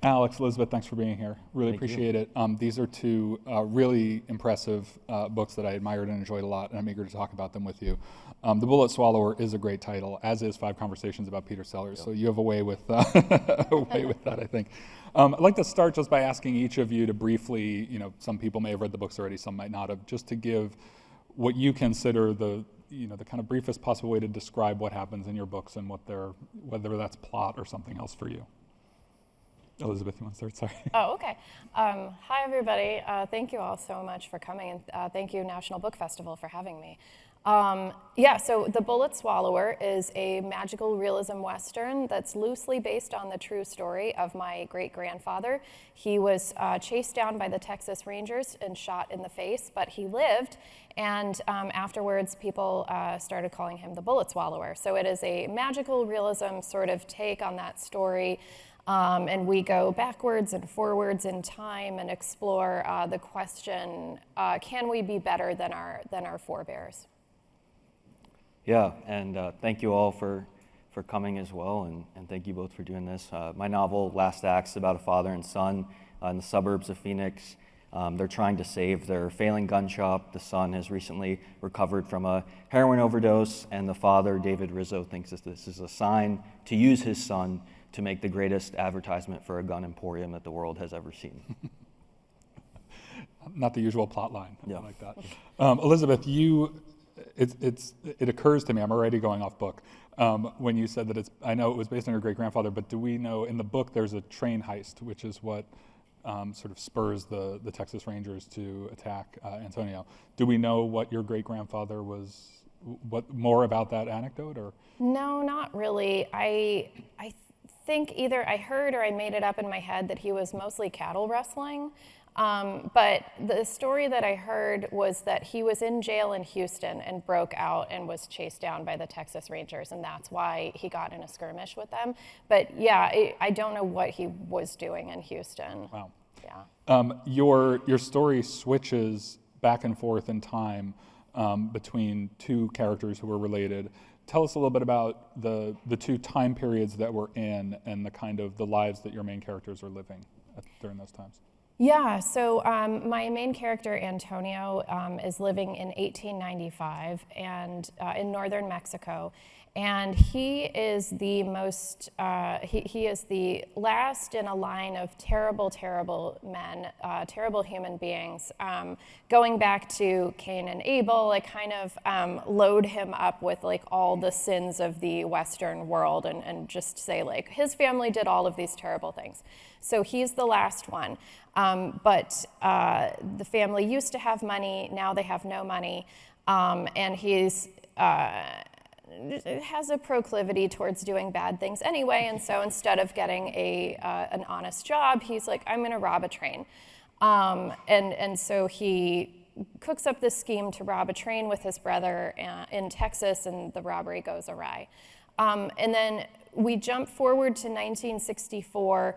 Alex, Elizabeth, thanks for being here. Really Thank you. appreciate it. These are two really impressive books that I admired and enjoyed a lot, and I'm eager to talk about them with you. The Bullet Swallower is a great title, as is Five Conversations About Peter Sellers, so you have a way with, a way with that, I think. I'd like to start just by asking each of you to briefly, some people may have read the books already, some might not have, just to give what you consider the kind of briefest possible way to describe what happens in your books and whether that's plot or something else for you. Elizabeth, you want to start? Sorry. Oh, okay. Hi, everybody. Thank you all so much for coming, and thank you, National Book Festival, for having me. So The Bullet Swallower is a magical realism Western that's loosely based on the true story of my great-grandfather. He was chased down by the Texas Rangers and shot in the face, but he lived, and afterwards people started calling him the Bullet Swallower. So it is a magical realism sort of take on that story. And we go backwards and forwards in time and explore the question, can we be better than our forebears? Yeah, and thank you all for coming as well, and thank you both for doing this. My novel, Last Acts, is about a father and son in the suburbs of Phoenix. They're trying to save their failing gun shop. The son has recently recovered from a heroin overdose, and the father, David Rizzo, thinks that this is a sign to use his son to make the greatest advertisement for a gun emporium that the world has ever seen. Not the usual plot line. Yeah. I like that. Elizabeth, it occurs to me, I'm already going off book, when you said that I know it was based on your great-grandfather, but do we know, in the book there's a train heist, which is what sort of spurs the Texas Rangers to attack Antonio. Do we know what your great-grandfather was, what more about that anecdote? Or? No, not really. I think either I heard or I made it up in my head that he was mostly cattle wrestling. But the story that I heard was that he was in jail in Houston and broke out and was chased down by the Texas Rangers, and that's why he got in a skirmish with them. But yeah, I don't know what he was doing in Houston. Wow. Yeah. Your story switches back and forth in time between two characters who were related. Tell us a little bit about the two time periods that we're in and the kind of the lives that your main characters are living during those times. Yeah, so my main character, Antonio, is living in 1895 and in northern Mexico. And he is the most, he is the last in a line of terrible, terrible men, terrible human beings. Going back to Cain and Abel, I kind of load him up with like all the sins of the Western world and just say like, his family did all of these terrible things. So he's the last one. But the family used to have money, now they have no money. And he's, has a proclivity towards doing bad things anyway, and so instead of getting an honest job, he's like, I'm gonna rob a train. And so he cooks up this scheme to rob a train with his brother in Texas, and the robbery goes awry. And then we jump forward to 1964.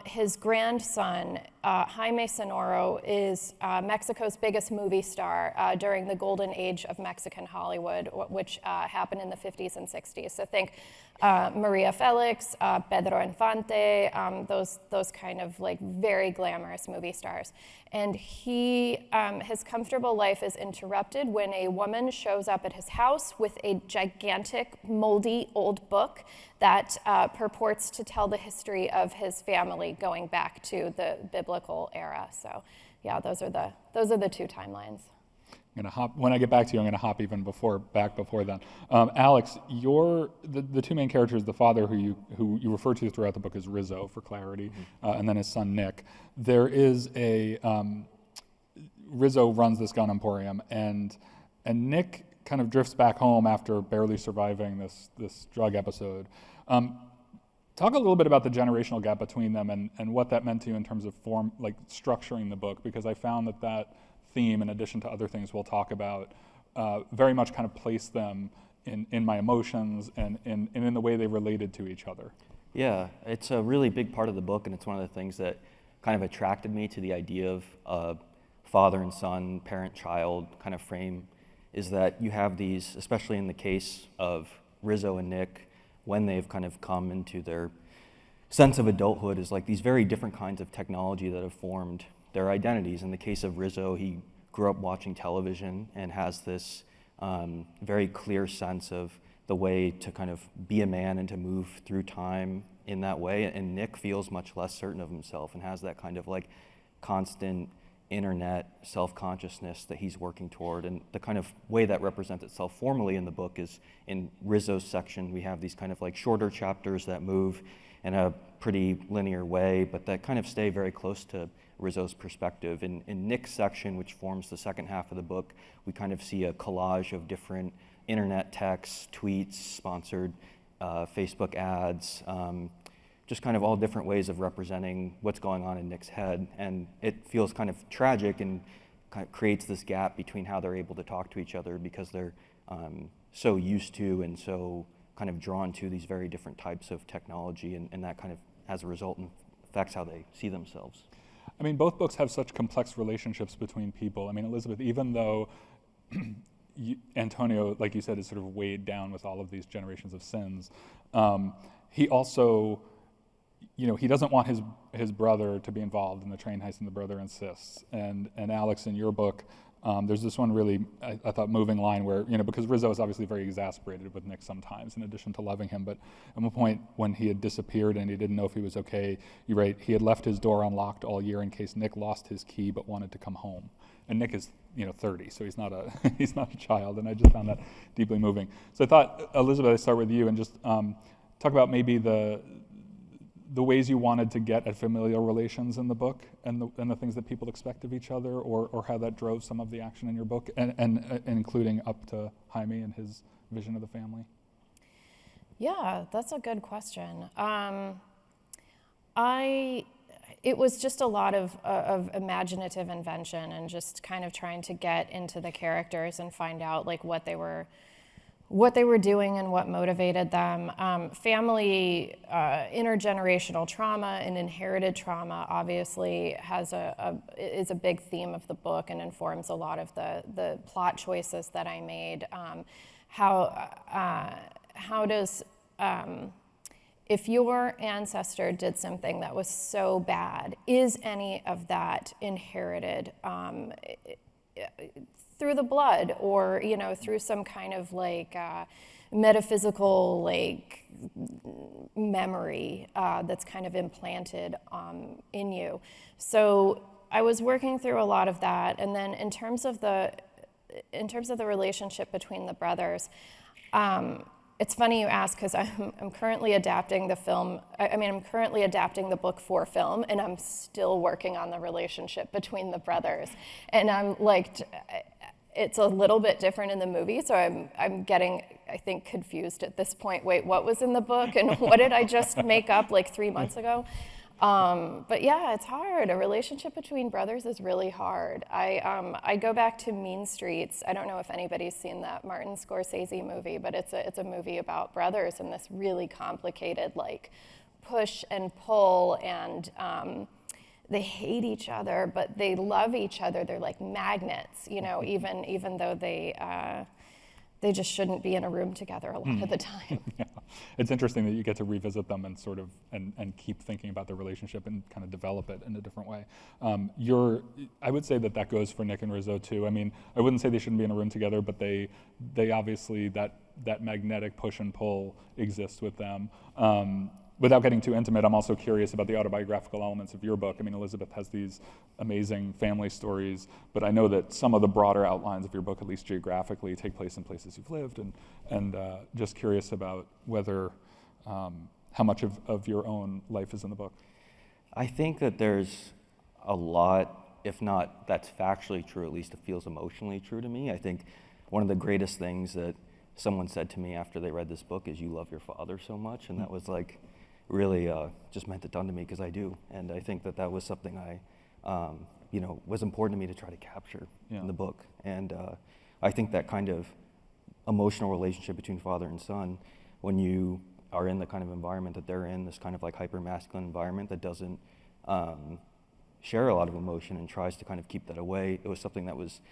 His grandson, Jaime Sonoro, is Mexico's biggest movie star during the golden age of Mexican Hollywood, which happened in the 50s and 60s. So think Maria Felix, Pedro Infante, those kind of like very glamorous movie stars. And his comfortable life is interrupted when a woman shows up at his house with a gigantic, moldy old book that purports to tell the history of his family going back to the biblical era. So, yeah, those are the two timelines. I'm gonna hop when I get back to you. I'm gonna hop even before then. Alex, the two main characters, the father who you refer to throughout the book as Rizzo for clarity, and then his son Nick. There is Rizzo runs this gun emporium, and Nick kind of drifts back home after barely surviving this drug episode. Talk a little bit about the generational gap between them and what that meant to you in terms of structuring the book, because I found that theme, in addition to other things we'll talk about, very much kind of placed them in my emotions and in the way they related to each other. Yeah, it's a really big part of the book, and it's one of the things that kind of attracted me to the idea of father and son, parent-child kind of frame, is that you have these, especially in the case of Rizzo and Nick, when they've kind of come into their sense of adulthood is like these very different kinds of technology that have formed their identities. In the case of Rizzo, he grew up watching television and has this very clear sense of the way to kind of be a man and to move through time in that way. And Nick feels much less certain of himself and has that kind of like constant internet self-consciousness that he's working toward. And the kind of way that represents itself formally in the book is in Rizzo's section, we have these kind of like shorter chapters that move in a pretty linear way, but that kind of stay very close to Rizzo's perspective. In Nick's section, which forms the second half of the book, we kind of see a collage of different internet texts, tweets, sponsored Facebook ads, just kind of all different ways of representing what's going on in Nick's head. And it feels kind of tragic and kind of creates this gap between how they're able to talk to each other because they're so used to and so kind of drawn to these very different types of technology, and that kind of, as a result, affects how they see themselves. I mean, both books have such complex relationships between people. I mean, Elizabeth, even though Antonio, like you said, is sort of weighed down with all of these generations of sins, he also, you know, he doesn't want his brother to be involved in the train heist, and the brother insists. And Alex, in your book, there's this one really, I thought, moving line where, you know, because Rizzo is obviously very exasperated with Nick sometimes, in addition to loving him, but at one point when he had disappeared and he didn't know if he was okay, you write, he had left his door unlocked all year in case Nick lost his key but wanted to come home. And Nick is, you know, 30, so he's not a child, and I just found that deeply moving. So I thought, Elizabeth, I'd start with you and just talk about maybe the ways you wanted to get at familial relations in the book, and the things that people expect of each other, or how that drove some of the action in your book, and including up to Jaime and his vision of the family. Yeah, that's a good question. It was just a lot of imaginative invention and just kind of trying to get into the characters and find out like what they were doing and what motivated them. Family, intergenerational trauma and inherited trauma obviously is a big theme of the book and informs a lot of the plot choices that I made. How does, if your ancestor did something that was so bad, is any of that inherited through the blood, or, you know, through some kind of like metaphysical like memory that's kind of implanted in you? So I was working through a lot of that, and then in terms of the relationship between the brothers, it's funny you ask, because I'm currently adapting the film. I'm currently adapting the book for film, and I'm still working on the relationship between the brothers. And I'm like, it's a little bit different in the movie, so I'm getting, I think, confused at this point. Wait, what was in the book, and what did I just make up like 3 months ago? But yeah, it's hard. A relationship between brothers is really hard. I go back to Mean Streets. I don't know if anybody's seen that Martin Scorsese movie, but it's a movie about brothers and this really complicated like push and pull, and they hate each other, but they love each other. They're like magnets, you know, even though they just shouldn't be in a room together a lot of the time. Yeah. It's interesting that you get to revisit them and sort of and keep thinking about the relationship and kind of develop it in a different way. I would say that goes for Nick and Rizzo too. I mean, I wouldn't say they shouldn't be in a room together, but they obviously, that magnetic push and pull exists with them. Without getting too intimate, I'm also curious about the autobiographical elements of your book. I mean, Elizabeth has these amazing family stories, but I know that some of the broader outlines of your book, at least geographically, take place in places you've lived, and just curious about whether, how much of your own life is in the book. I think that there's a lot, if not that's factually true, at least it feels emotionally true to me. I think one of the greatest things that someone said to me after they read this book is, "You love your father so much," and that was like, really just meant a ton to me, because I do. And I think that was something was important to me to try to capture in the book. And I think that kind of emotional relationship between father and son, when you are in the kind of environment that they're in, this kind of like hyper-masculine environment that doesn't share a lot of emotion and tries to kind of keep that away, it was something that was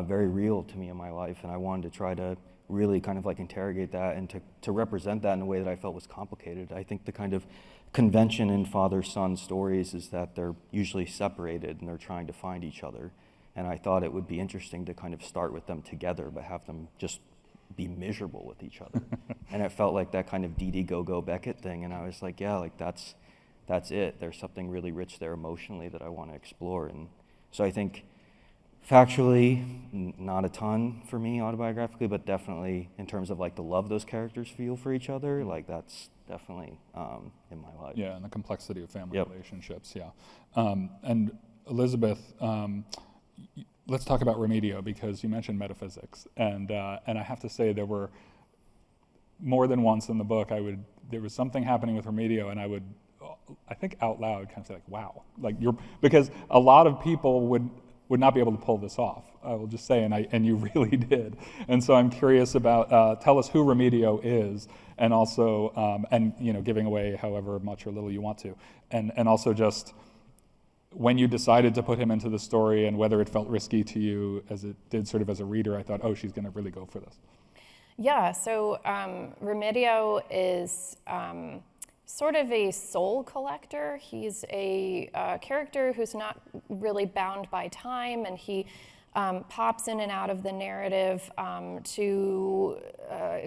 very real to me in my life. And I wanted to try to really kind of like interrogate that and to represent that in a way that I felt was complicated. I think the kind of convention in father-son stories is that they're usually separated and they're trying to find each other. And I thought it would be interesting to kind of start with them together, but have them just be miserable with each other. And it felt like that kind of Dee Dee Go-Go Beckett thing. And I was like, yeah, like that's it. There's something really rich there emotionally that I want to explore. And so I think factually, not a ton for me autobiographically, but definitely in terms of like the love those characters feel for each other, like that's definitely in my life. Yeah, and the complexity of family Yep. relationships, yeah. And Elizabeth, let's talk about Remedio, because you mentioned metaphysics, and I have to say there were more than once in the book there was something happening with Remedio, and I think out loud kind of say like, wow, like because a lot of people would not be able to pull this off, I will just say, and you really did. And so I'm curious about, tell us who Remedio is, and also, and giving away however much or little you want to, and also just when you decided to put him into the story and whether it felt risky to you as it did sort of as a reader. I thought, oh, she's going to really go for this. Yeah, so Remedio is sort of a soul collector. He's a character who's not really bound by time, and he pops in and out of the narrative to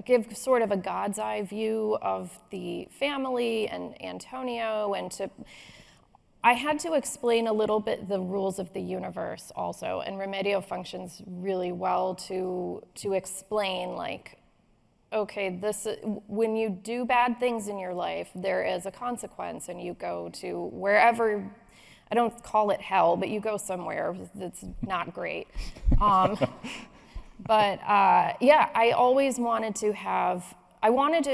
give sort of a God's eye view of the family and Antonio, and I had to explain a little bit the rules of the universe also, and Remedio functions really well to explain, like, okay, when you do bad things in your life, there is a consequence, and you go to wherever, I don't call it hell, but you go somewhere that's not great. But yeah, I always wanted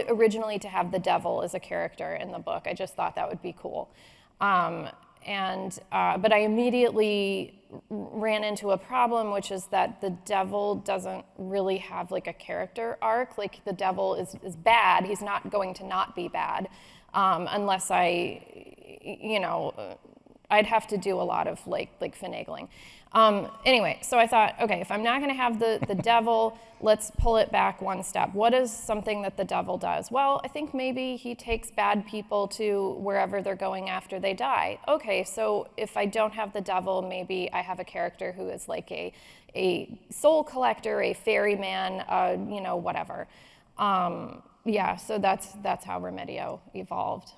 originally to have the devil as a character in the book. I just thought that would be cool. But I immediately ran into a problem, which is that the devil doesn't really have like a character arc. Like the devil is bad. He's not going to not be bad unless I'd have to do a lot of like finagling. Anyway, so I thought, okay, if I'm not going to have the devil, let's pull it back one step. What is something that the devil does? Well, I think maybe he takes bad people to wherever they're going after they die. Okay, so if I don't have the devil, maybe I have a character who is like a soul collector, a ferryman, whatever. Yeah, so that's how Remedio evolved.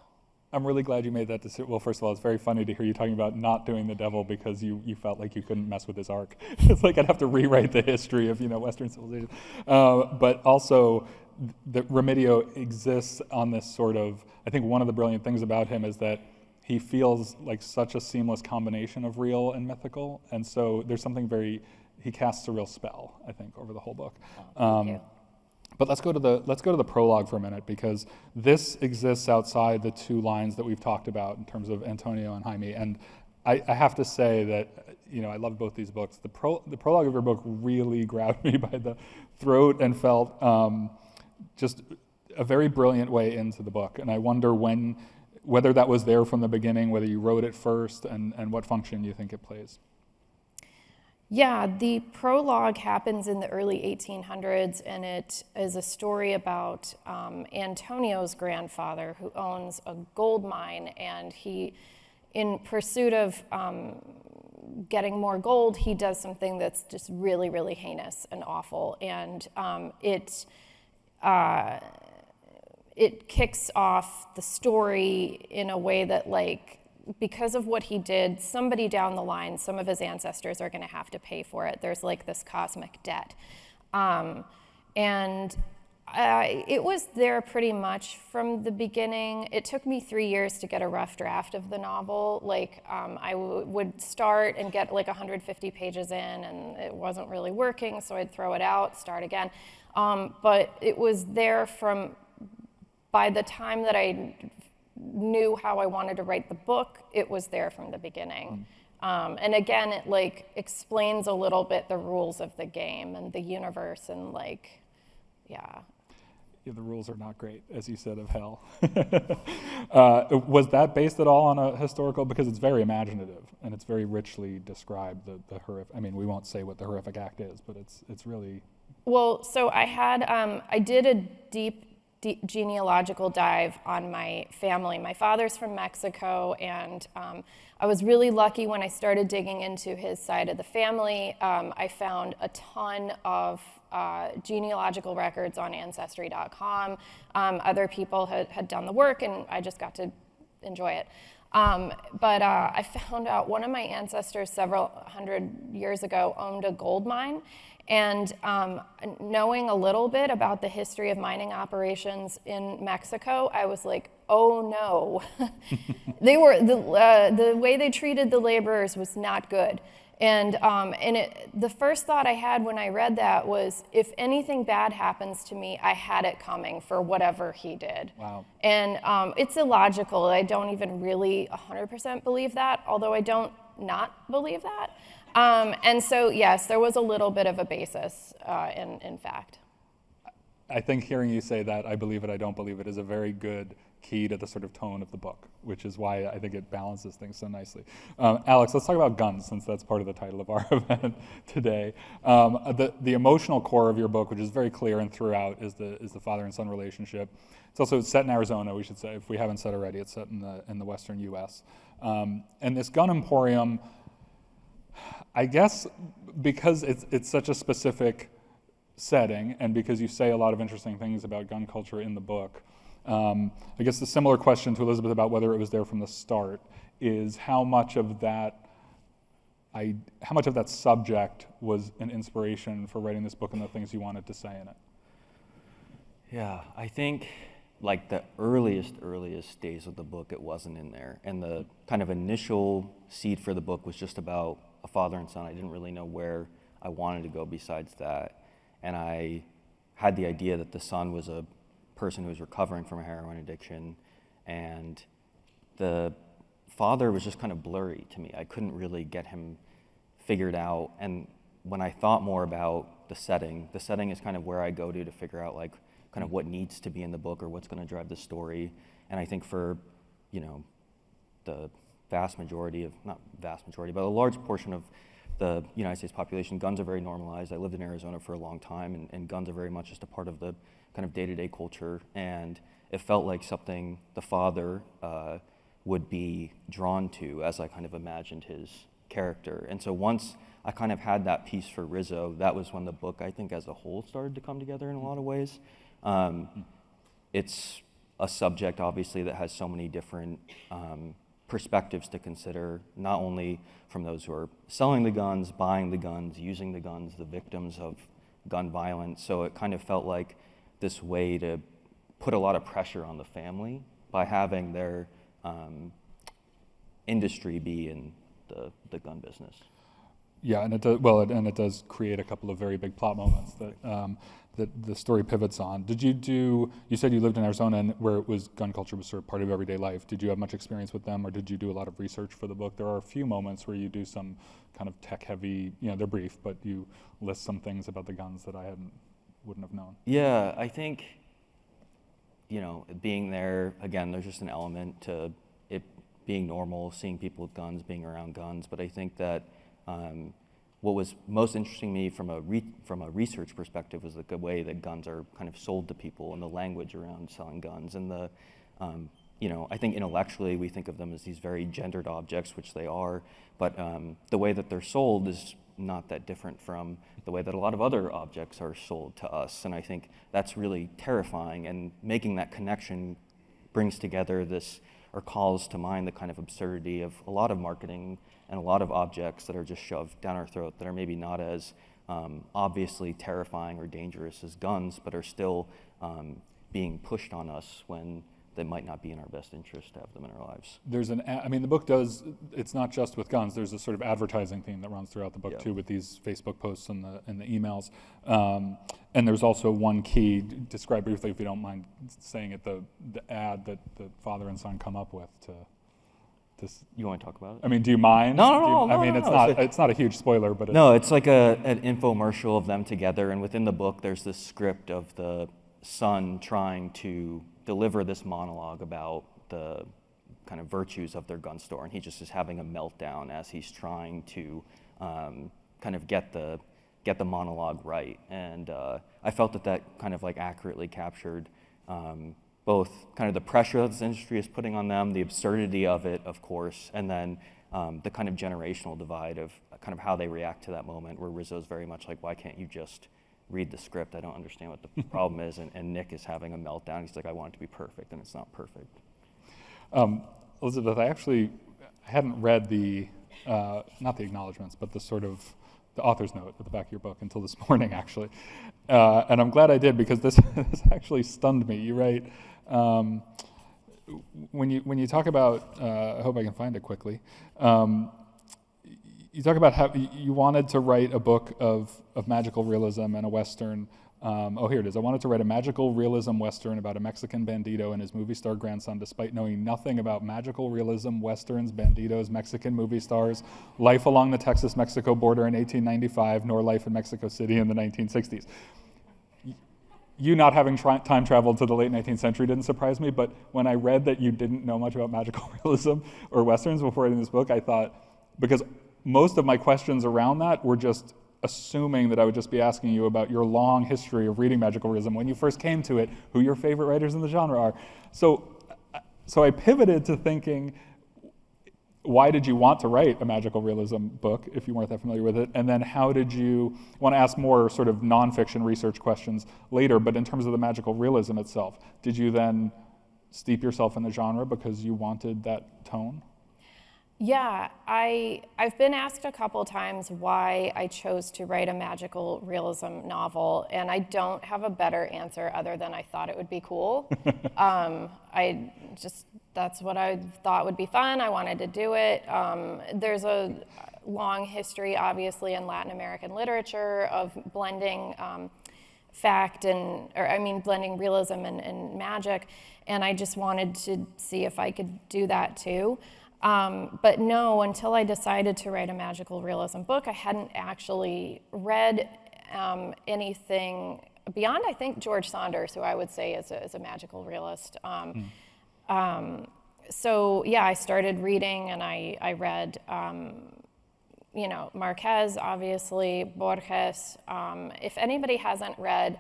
I'm really glad you made that decision. Well, first of all, it's very funny to hear you talking about not doing the devil because you felt like you couldn't mess with his arc. It's like I'd have to rewrite the history of Western civilization. But also, that Remedio exists on this sort of, I think one of the brilliant things about him is that he feels like such a seamless combination of real and mythical. And so there's something he casts a real spell, I think, over the whole book. Thank you. But let's go to the prologue for a minute, because this exists outside the two lines that we've talked about in terms of Antonio and Jaime. And I have to say that I love both these books. The prologue of your book really grabbed me by the throat and felt just a very brilliant way into the book. And I wonder whether that was there from the beginning, whether you wrote it first, and what function you think it plays. Yeah, the prologue happens in the early 1800s, and it is a story about Antonio's grandfather, who owns a gold mine, and he, in pursuit of getting more gold, he does something that's just really, really heinous and awful, and it kicks off the story in a way that, like, because of what he did, somebody down the line, some of his ancestors are going to have to pay for it. There's like this cosmic debt. And it was there pretty much from the beginning. It took me 3 years to get a rough draft of the novel. Like I would start and get like 150 pages in, and it wasn't really working, so I'd throw it out, start again. But it was there by the time that I knew how I wanted to write the book, it was there from the beginning. And again, it like explains a little bit the rules of the game and the universe, and like, yeah. Yeah, the rules are not great, as you said, of hell. Was that based at all on a historical? Because it's very imaginative and it's very richly described. The horrific. I mean, we won't say what the horrific act is, but it's really. Well, so I did a deep genealogical dive on my family. My father's from Mexico, and I was really lucky when I started digging into his side of the family. I found a ton of genealogical records on Ancestry.com. Other people had done the work, and I just got to enjoy it. But I found out one of my ancestors several hundred years ago owned a gold mine. And knowing a little bit about the history of mining operations in Mexico, I was like, oh no. They were the way they treated the laborers was not good. And the first thought I had when I read that was, if anything bad happens to me, I had it coming for whatever he did. Wow. And it's illogical. I don't even really 100% believe that, although I don't not believe that. And so, yes, there was a little bit of a basis in fact. I think hearing you say that, I believe it, I don't believe it, is a very good key to the sort of tone of the book, which is why I think it balances things so nicely. Alex, let's talk about guns, since that's part of the title of our event today. The emotional core of your book, which is very clear and throughout, is the father and son relationship. It's also set in Arizona, we should say, if we haven't said already. It's set in the western U.S. And this gun emporium, I guess because it's such a specific setting, and because you say a lot of interesting things about gun culture in the book, I guess the similar question to Elizabeth about whether it was there from the start is how much of that subject was an inspiration for writing this book and the things you wanted to say in it? Yeah, I think like the earliest days of the book, it wasn't in there. And the kind of initial seed for the book was just about a father and son. I didn't really know where I wanted to go besides that. And I had the idea that the son was a person who was recovering from a heroin addiction, and the father was just kind of blurry to me. I couldn't really get him figured out. And when I thought more about the setting is kind of where I go to figure out like kind of what needs to be in the book or what's going to drive the story. And I think for, the vast majority of, not vast majority, but a large portion of the United States population, guns are very normalized. I lived in Arizona for a long time, and guns are very much just a part of the kind of day-to-day culture. And it felt like something the father would be drawn to as I kind of imagined his character. And so once I kind of had that piece for Rizzo, that was when the book, I think, as a whole started to come together in a lot of ways. It's a subject, obviously, that has so many different perspectives to consider, not only from those who are selling the guns, buying the guns, using the guns, the victims of gun violence. So it kind of felt like this way to put a lot of pressure on the family by having their industry be in the gun business. Yeah, and it does create a couple of very big plot moments that the story pivots on. You said you lived in Arizona, and where gun culture was sort of part of everyday life. Did you have much experience with them, or did you do a lot of research for the book? There are a few moments where you do some kind of tech-heavy, they're brief, but you list some things about the guns that I wouldn't have known. Yeah, I think, being there, again, there's just an element to it being normal, seeing people with guns, being around guns, but I think that what was most interesting to me from a research perspective was the way that guns are kind of sold to people and the language around selling guns. And I think intellectually we think of them as these very gendered objects, which they are, but the way that they're sold is not that different from the way that a lot of other objects are sold to us. And I think that's really terrifying, and making that connection brings together this, or calls to mind the kind of absurdity of a lot of marketing and a lot of objects that are just shoved down our throat that are maybe not as obviously terrifying or dangerous as guns, but are still being pushed on us when they might not be in our best interest to have them in our lives. The book it's not just with guns. There's a sort of advertising theme that runs throughout the book too, with these Facebook posts and the emails. And there's also one key, describe briefly if you don't mind saying it, the ad that the father and son come up with to this. You want to talk about it? Do you mind? No. It's not a huge spoiler, but no, it's like an infomercial of them together, and within the book there's this script of the son trying to deliver this monologue about the kind of virtues of their gun store, and he just is having a meltdown as he's trying to kind of get the monologue right. And I felt that kind of like accurately captured both kind of the pressure that this industry is putting on them, the absurdity of it, of course, and then the kind of generational divide of kind of how they react to that moment, where Rizzo's very much like, why can't you just read the script? I don't understand what the problem is. And Nick is having a meltdown. He's like, I want it to be perfect, and it's not perfect. Elizabeth, I hadn't read the, not the acknowledgments, but the sort of the author's note at the back of your book until this morning, actually. And I'm glad I did, because this actually stunned me. You write, when you talk about, I hope I can find it quickly, you talk about how you wanted to write a book of magical realism and a Western. Here it is. I wanted to write a magical realism Western about a Mexican bandito and his movie star grandson, despite knowing nothing about magical realism, Westerns, banditos, Mexican movie stars, life along the Texas-Mexico border in 1895, nor life in Mexico City in the 1960s. You not having time traveled to the late 19th century didn't surprise me, but when I read that you didn't know much about magical realism or Westerns before writing this book, I thought, because most of my questions around that were just assuming that I would just be asking you about your long history of reading magical realism, when you first came to it, who your favorite writers in the genre are. So I pivoted to thinking, why did you want to write a magical realism book if you weren't that familiar with it? And then how did you want to ask more sort of nonfiction research questions later, but in terms of the magical realism itself, did you then steep yourself in the genre because you wanted that tone? Yeah, I've been asked a couple times why I chose to write a magical realism novel, and I don't have a better answer other than I thought it would be cool. That's what I thought would be fun. I wanted to do it. There's a long history, obviously, in Latin American literature of blending blending realism and magic, and I just wanted to see if I could do that too. But no, until I decided to write a magical realism book, I hadn't actually read anything beyond, I think, George Saunders, who I would say is a magical realist. So yeah, I started reading, and I read, Marquez, obviously, Borges. If anybody hasn't read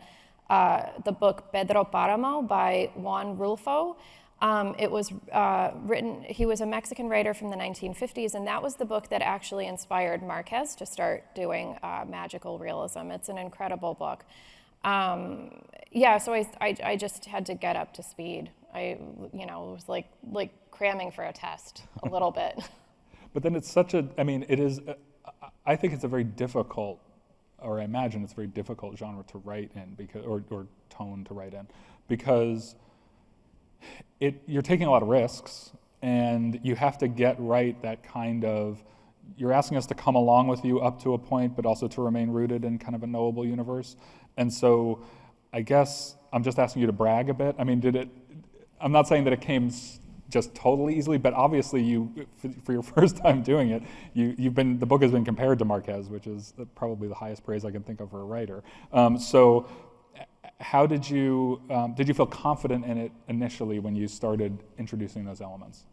the book Pedro Páramo by Juan Rulfo, it was written, he was a Mexican writer from the 1950s, and that was the book that actually inspired Marquez to start doing magical realism. It's an incredible book. So I just had to get up to speed. It was like cramming for a test a little bit. But then it's I think it's a very difficult, or I imagine it's a very difficult genre to write in, because, or tone to write in, because you're taking a lot of risks, and you have to get right that kind of, you're asking us to come along with you up to a point, but also to remain rooted in kind of a knowable universe. And so I guess I'm just asking you to brag a bit. I mean, I'm not saying that it came just totally easily, but obviously you, for your first time doing it, the book has been compared to Marquez, which is probably the highest praise I can think of for a writer. So how did you feel confident in it initially when you started introducing those elements?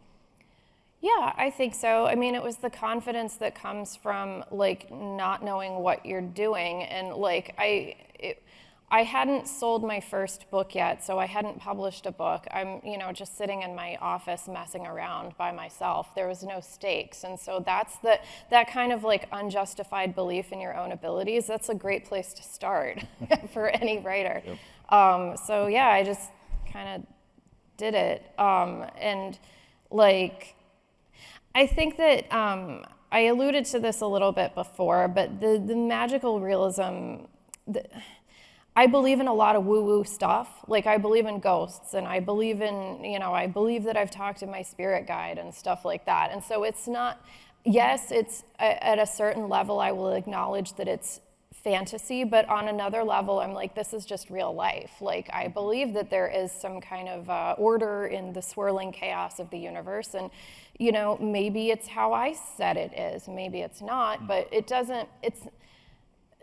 Yeah, I think so. I mean, it was the confidence that comes from not knowing what you're doing, and I hadn't sold my first book yet, so I hadn't published a book. I'm, just sitting in my office messing around by myself. There was no stakes, and so that's that kind of unjustified belief in your own abilities. That's a great place to start for any writer. Yep. So yeah, I just kind of did it, and I think that I alluded to this a little bit before, but the magical realism. I believe in a lot of woo-woo stuff. I believe in ghosts, and I believe in, I believe that I've talked to my spirit guide and stuff like that. And so it's not, yes, it's at a certain level, I will acknowledge that it's fantasy, but on another level, I'm this is just real life. I believe that there is some kind of order in the swirling chaos of the universe, and, maybe it's how I said it is, maybe it's not, but it doesn't,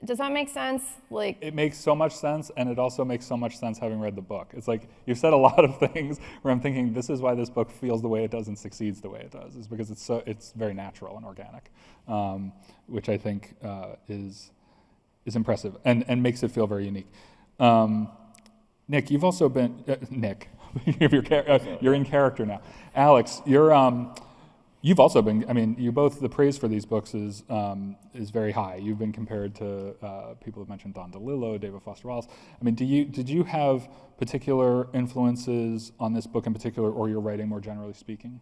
does that make sense? It makes so much sense, and it also makes so much sense having read the book. It's you've said a lot of things where I'm thinking this is why this book feels the way it does and succeeds the way it does, is because it's very natural and organic, which I think is impressive and makes it feel very unique. Nick, you've also been Nick. You're in character now. Alex, you've also been. I mean, you both. The praise for these books is very high. You've been compared to people who've mentioned Don DeLillo, David Foster Wallace. I mean, did you have particular influences on this book in particular, or your writing more generally speaking?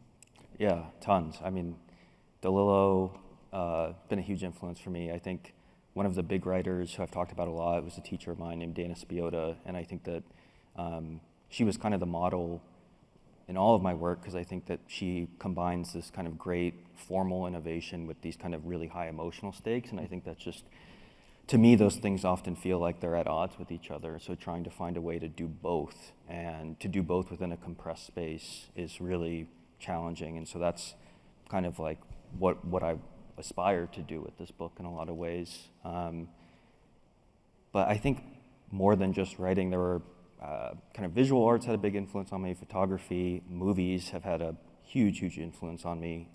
Yeah, tons. I mean, DeLillo been a huge influence for me. I think one of the big writers who I've talked about a lot was a teacher of mine named Dana Spiotta, and I think that she was kind of the model in all of my work because I think that she combines this kind of great formal innovation with these kind of really high emotional stakes, and I think that's just, to me, those things often feel like they're at odds with each other, so trying to find a way to do both, and to do both within a compressed space is really challenging, and so that's kind of like what I aspire to do with this book in a lot of ways. But I think more than just writing, there were kind of visual arts had a big influence on me. Photography, movies have had a huge influence on me.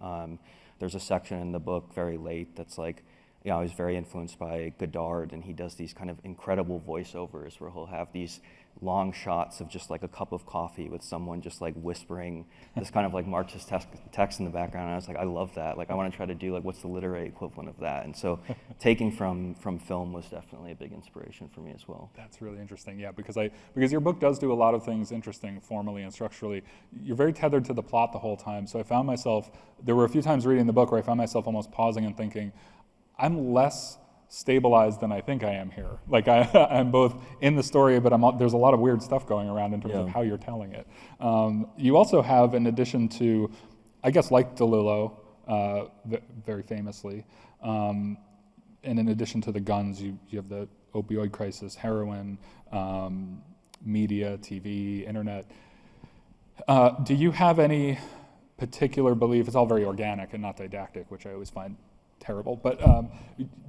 There's a section in the book very late that's like, I was very influenced by Godard, and he does these kind of incredible voiceovers where he'll have these long shots of just like a cup of coffee with someone just like whispering this kind of like Marxist text in the background. And I was like, I love that. Like, I want to try to do like, what's the literary equivalent of that? And so taking from film was definitely a big inspiration for me as well. That's really interesting, yeah, because your book does do a lot of things interesting formally and structurally. You're very tethered to the plot the whole time, so I found myself, there were a few times reading the book where I found myself almost pausing and thinking, I'm less stabilized than I think I am here. Like I'm both in the story, but there's a lot of weird stuff going around in terms of how you're telling it. You also have, in addition to, I guess like DeLillo, very famously, and in addition to the guns, you have the opioid crisis, heroin, media, TV, internet. Do you have any particular belief? It's all very organic and not didactic, which I always find terrible, but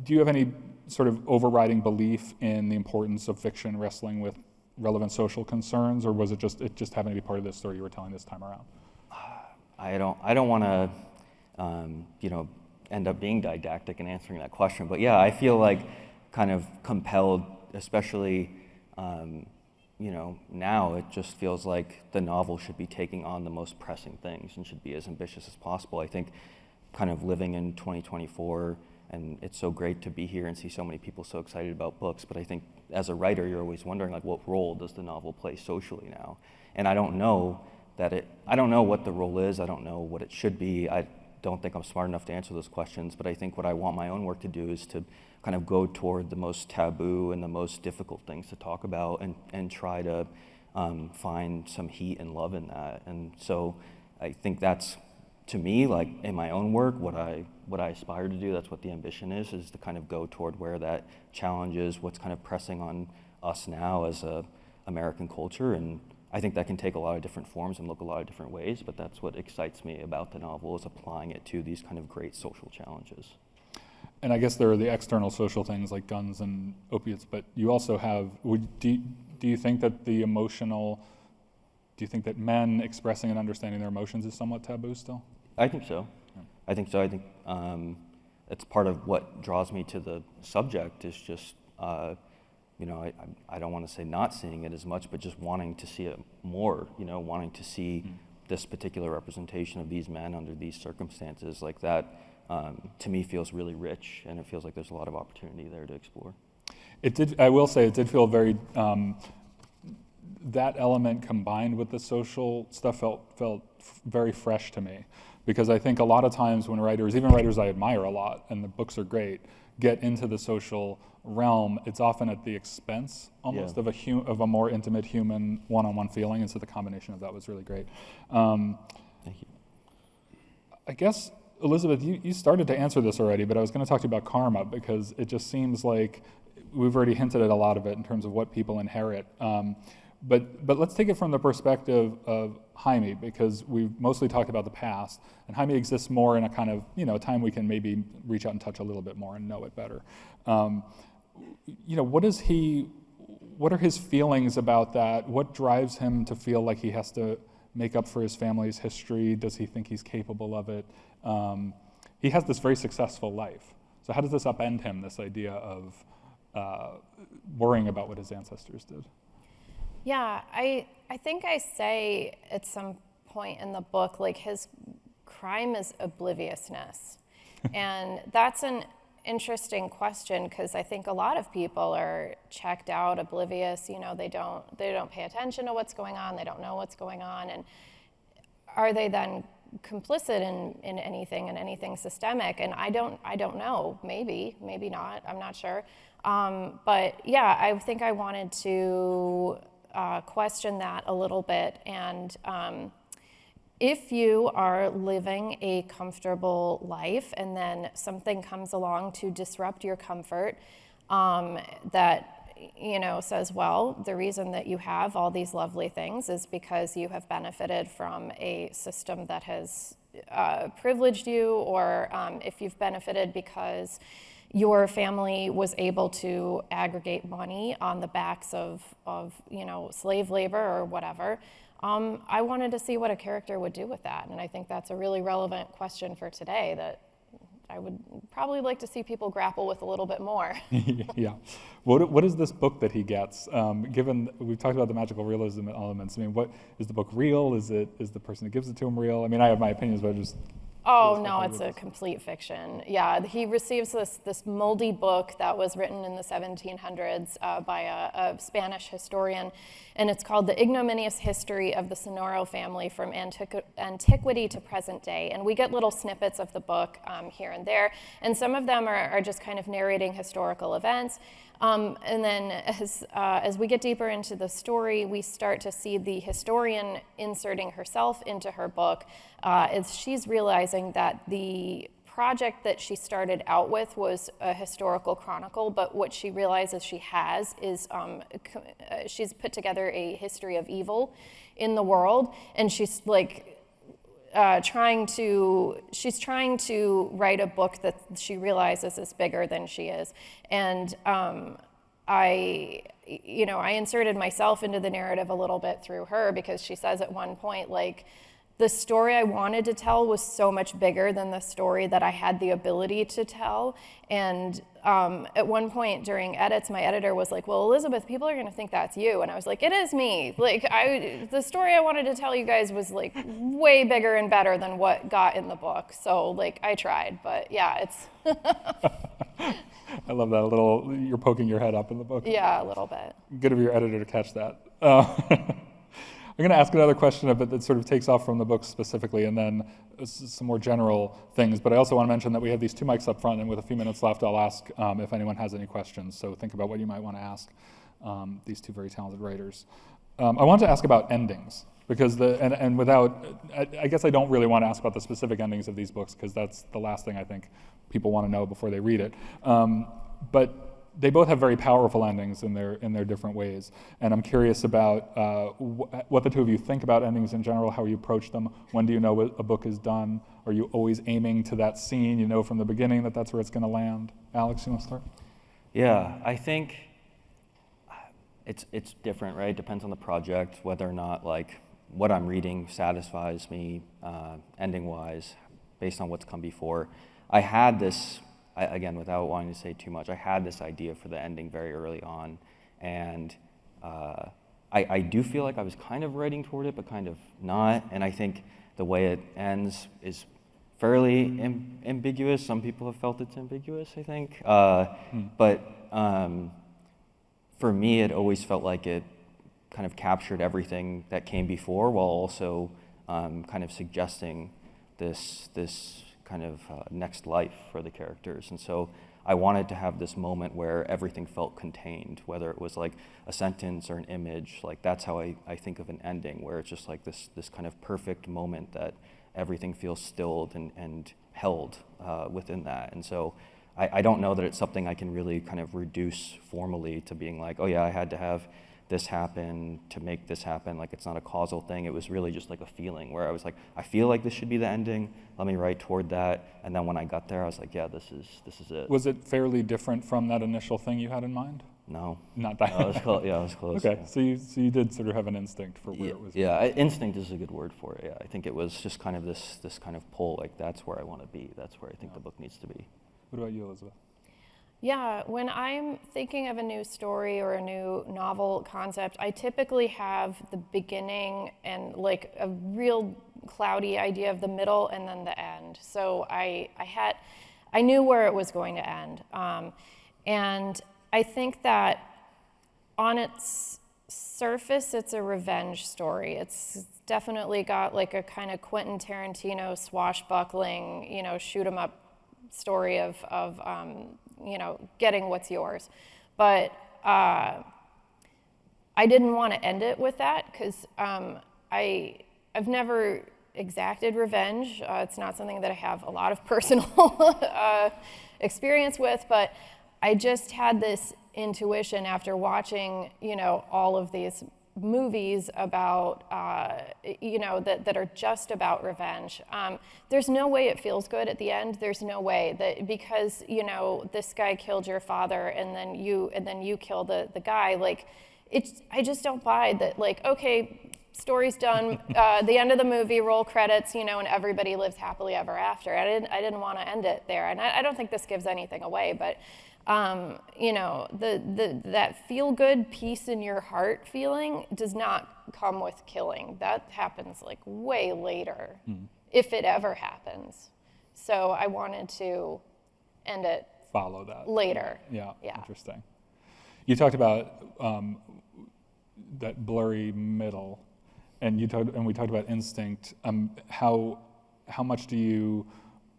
do you have any sort of overriding belief in the importance of fiction wrestling with relevant social concerns, or was it just happened to be part of this story you were telling this time around? I don't want to end up being didactic in answering that question, but yeah, I feel like kind of compelled, especially now it just feels like the novel should be taking on the most pressing things and should be as ambitious as possible. I think kind of living in 2024, and it's so great to be here and see so many people so excited about books, but I think as a writer you're always wondering like, what role does the novel play socially now? And I don't know what the role is, I don't know what it should be, I don't think I'm smart enough to answer those questions, but I think what I want my own work to do is to kind of go toward the most taboo and the most difficult things to talk about and try to find some heat and love in that. And so I think that's, to me, like in my own work, what I aspire to do, that's what the ambition is to kind of go toward where that challenge is, what's kind of pressing on us now as a American culture. And I think that can take a lot of different forms and look a lot of different ways, but that's what excites me about the novel, is applying it to these kind of great social challenges. And I guess there are the external social things like guns and opiates, but you also have, do you think that do you think that men expressing and understanding their emotions is somewhat taboo still? I think so. Yeah. I think it's part of what draws me to the subject is just, I don't want to say not seeing it as much, but just wanting to see it more, wanting to see this particular representation of these men under these circumstances like that, to me feels really rich, and it feels like there's a lot of opportunity there to explore. I will say it did feel very, that element combined with the social stuff felt very fresh to me, because I think a lot of times when writers, even writers I admire a lot, and the books are great, get into the social realm, it's often at the expense almost of a more intimate human one-on-one feeling, and so the combination of that was really great. Thank you. I guess, Elizabeth, you started to answer this already, but I was going to talk to you about karma, because it just seems like we've already hinted at a lot of it in terms of what people inherit. But let's take it from the perspective of Jaime, because we've mostly talked about the past, and Jaime exists more in a kind of, time we can maybe reach out and touch a little bit more and know it better. What are his feelings about that? What drives him to feel like he has to make up for his family's history? Does he think he's capable of it? He has this very successful life. So how does this upend him, this idea of worrying about what his ancestors did? Yeah, I think I say at some point in the book, like his crime is obliviousness. And that's an interesting question because I think a lot of people are checked out, oblivious, you know, they don't pay attention to what's going on, they don't know what's going on, and are they then complicit in anything systemic? And I don't know, maybe not, I'm not sure. But yeah, I think I wanted to question that a little bit. And if you are living a comfortable life and then something comes along to disrupt your comfort, that says, well, the reason that you have all these lovely things is because you have benefited from a system that has privileged you, or if you've benefited because your family was able to aggregate money on the backs of slave labor or whatever. I wanted to see what a character would do with that, and I think that's a really relevant question for today that I would probably like to see people grapple with a little bit more. Yeah. What is this book that he gets? Given we've talked about the magical realism elements, I mean, what is the book real? Is the person that gives it to him real? I mean, I have my opinions, but I just... Oh, no, it's a complete fiction. Yeah, he receives this moldy book that was written in the 1700s by a Spanish historian, and it's called The Ignominious History of the Sonoro Family from Antiquity to Present Day. And we get little snippets of the book here and there, and some of them are just kind of narrating historical events. And then as we get deeper into the story, we start to see the historian inserting herself into her book as she's realizing that the project that she started out with was a historical chronicle, but what she realizes she has is she's put together a history of evil in the world, and she's like trying to write a book that she realizes is bigger than she is. And I inserted myself into the narrative a little bit through her, because she says at one point, like, the story I wanted to tell was so much bigger than the story that I had the ability to tell. And at one point during edits, my editor was like, well, Elizabeth, people are gonna think that's you. And I was like, it is me. Like, the story I wanted to tell you guys was like way bigger and better than what got in the book. So like, I tried, but yeah, it's. I love that you're poking your head up in the book. Yeah, a little bit. Good of your editor to catch that. I'm going to ask another question that sort of takes off from the book specifically, and then some more general things. But I also want to mention that we have these two mics up front, and with a few minutes left, I'll ask if anyone has any questions. So think about what you might want to ask these two very talented writers. I want to ask about endings, because I guess I don't really want to ask about the specific endings of these books, because that's the last thing I think people want to know before they read it. But they both have very powerful endings in their different ways, and I'm curious about what the two of you think about endings in general, how you approach them. When do you know a book is done? Are you always aiming to that scene? You know from the beginning that that's where it's going to land? Alex, you want to start? Yeah, I think it's different, right? It depends on the project, whether or not like what I'm reading satisfies me ending-wise, based on what's come before. I had this. Again, without wanting to say too much, I had this idea for the ending very early on, and I do feel like I was kind of writing toward it, but kind of not, and I think the way it ends is fairly ambiguous. Some people have felt it's ambiguous, I think, but for me, it always felt like it kind of captured everything that came before, while also kind of suggesting this kind of next life for the characters. And so I wanted to have this moment where everything felt contained, whether it was like a sentence or an image. Like that's how I think of an ending, where it's just like this kind of perfect moment that everything feels stilled and held within that. And so I don't know that it's something I can really kind of reduce formally to being like, oh yeah, I had to have this happen to make this happen. Like it's not a causal thing. It was really just like a feeling where I was like, I feel like this should be the ending. Let me write toward that. And then when I got there, I was like, yeah, this is it. Was it fairly different from that initial thing you had in mind? No. Not that. No, it was close. Yeah, it was close. Okay, yeah. So you did sort of have an instinct for where Yeah, it was. yeah, instinct is a good word for it. Yeah, I think it was just kind of this kind of pull. Like that's where I want to be. That's where I think the book needs to be. What about you, Elizabeth? Yeah, when I'm thinking of a new story or a new novel concept, I typically have the beginning and like a real cloudy idea of the middle and then the end. So I knew where it was going to end. And I think that on its surface, it's a revenge story. It's definitely got like a kind of Quentin Tarantino swashbuckling, shoot 'em up story of getting what's yours. But I didn't want to end it with that because I've never exacted revenge. It's not something that I have a lot of personal experience with, but I just had this intuition after watching, all of these movies about, that are just about revenge. There's no way it feels good at the end. There's no way that because, this guy killed your father and then you kill the guy, like, I just don't buy that, like, okay, story's done, the end of the movie, roll credits, and everybody lives happily ever after. I didn't want to end it there. And I don't think this gives anything away, but that feel-good peace in your heart feeling does not come with killing. That happens like way later, if it ever happens. So I wanted to end it Follow that later. Yeah. Yeah. Interesting. You talked about that blurry middle, and we talked about instinct. How much do you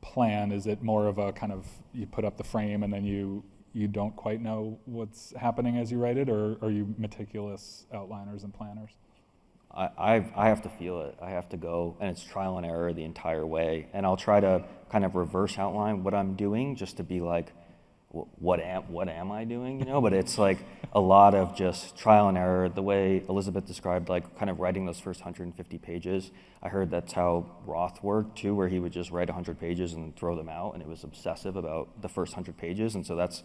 plan? Is it more of a kind of you put up the frame and then you don't quite know what's happening as you write it, or are you meticulous outliners and planners? I have to feel it. I have to go, and it's trial and error the entire way. And I'll try to kind of reverse outline what I'm doing just to be like, what am I doing? But it's like a lot of just trial and error. The way Elizabeth described, like kind of writing those first 150 pages. I heard that's how Roth worked too, where he would just write 100 pages and throw them out, and it was obsessive about the first 100 pages. And so that's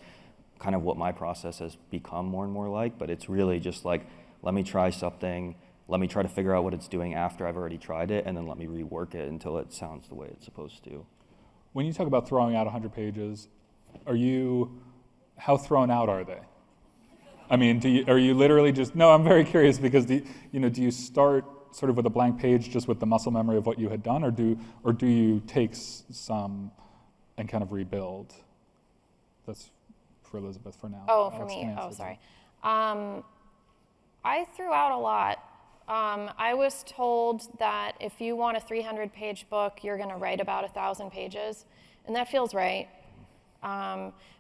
kind of what my process has become more and more like. But it's really just like, let me try something. Let me try to figure out what it's doing after I've already tried it, and then let me rework it until it sounds the way it's supposed to. When you talk about throwing out 100 pages, how thrown out are they? I mean, are you literally just, no, I'm very curious because do you start sort of with a blank page just with the muscle memory of what you had done, or do you take some and kind of rebuild? That's for Elizabeth for now. Oh, for Alex me. can answer Oh, that. sorry. I threw out a lot. I was told that if you want a 300-page book, you're going to write about 1,000 pages, and that feels right.